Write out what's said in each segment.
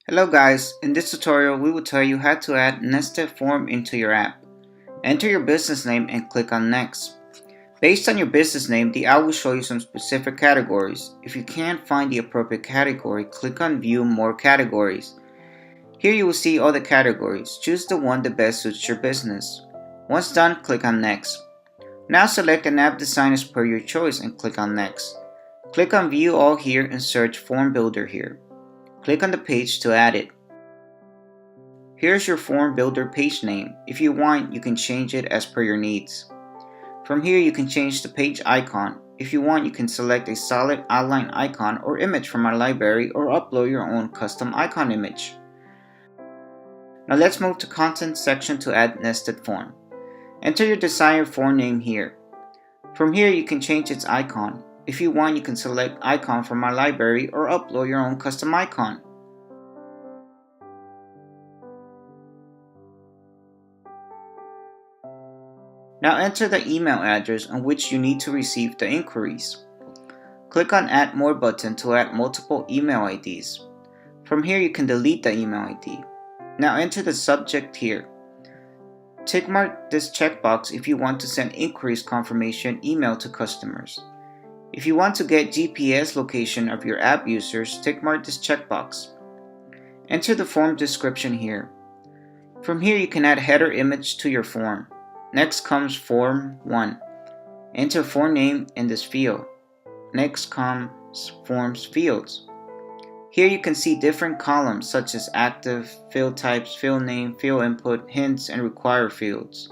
Hello guys, in this tutorial we will tell you how to add nested form into your app. Enter your business name and click on Next. Based on your business name, the app will show you some specific categories. If you can't find the appropriate category, click on View More Categories. Here you will see all the categories. Choose the one that best suits your business. Once done, click on Next. Now select an app design as per your choice and click on Next. Click on View All here and search Form Builder here. Click on the page to add it. Here's your Form Builder page name. If you want, you can change it as per your needs. From here, you can change the page icon. If you want, you can select a solid outline icon or image from our library or upload your own custom icon image. Now let's move to Content section to add nested form. Enter your desired form name here. From here, you can change its icon. If you want, you can select icon from our library or upload your own custom icon. Now enter the email address on which you need to receive the inquiries. Click on Add More button to add multiple email IDs. From here, you can delete the email ID. Now enter the subject here. Tick mark this checkbox if you want to send inquiries confirmation email to customers. If you want to get GPS location of your app users, tick mark this checkbox. Enter the form description here. From here, you can add header image to your form. Next comes Form 1. Enter form name in this field. Next comes Forms fields. Here you can see different columns such as active, field types, field name, field input, hints, and require fields.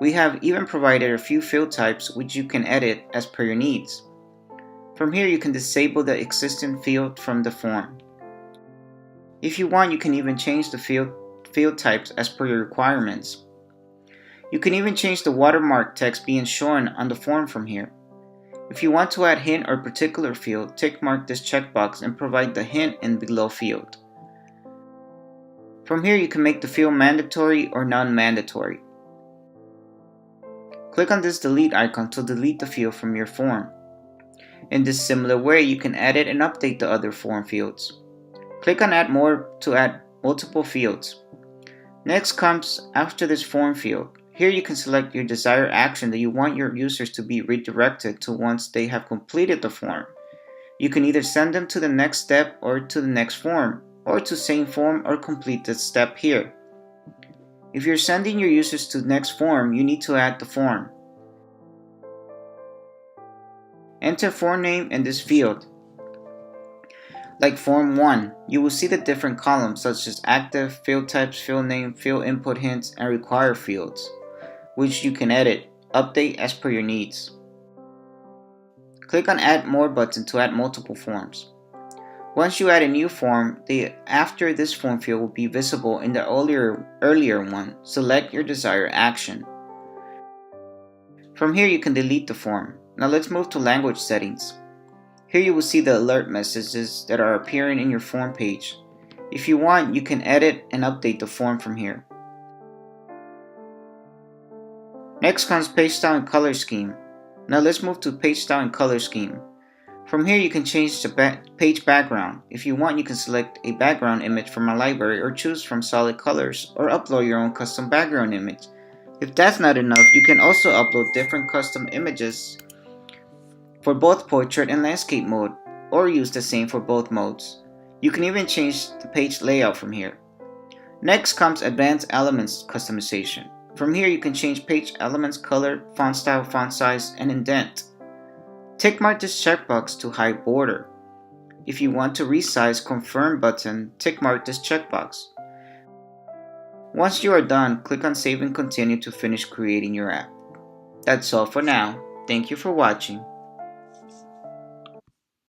We have even provided a few field types which you can edit as per your needs. From here, you can disable the existing field from the form. If you want, you can even change the field types as per your requirements. You can even change the watermark text being shown on the form from here. If you want to add hint or particular field, tick mark this checkbox and provide the hint in below field. From here, you can make the field mandatory or non-mandatory. Click on this delete icon to delete the field from your form. In this similar way, you can edit and update the other form fields. Click on Add More to add multiple fields. Next comes after this form field. Here you can select your desired action that you want your users to be redirected to once they have completed the form. You can either send them to the next step or to the next form, or to same form or complete this step here. If you're sending your users to the next form, you need to add the form. Enter form name in this field. Like Form 1, you will see the different columns such as active, field types, field name, field input hints, and require fields, which you can edit, update as per your needs. Click on Add More button to add multiple forms. Once you add a new form, the after this form field will be visible in the earlier one. Select your desired action. From here, you can delete the form. Now let's move to language settings. Here you will see the alert messages that are appearing in your form page. If you want, you can edit and update the form from here. Next comes page style and color scheme. Now let's move to page style and color scheme. From here, you can change the page background. If you want, you can select a background image from a library or choose from solid colors or upload your own custom background image. If that's not enough, you can also upload different custom images for both portrait and landscape mode, or use the same for both modes. You can even change the page layout from here. Next comes advanced elements customization. From here, you can change page elements color, font style, font size, and indent. Tick mark this checkbox to hide border. If you want to resize confirm button, tick mark this checkbox. Once you are done, click on Save and Continue to finish creating your app. That's all for now. Thank you for watching.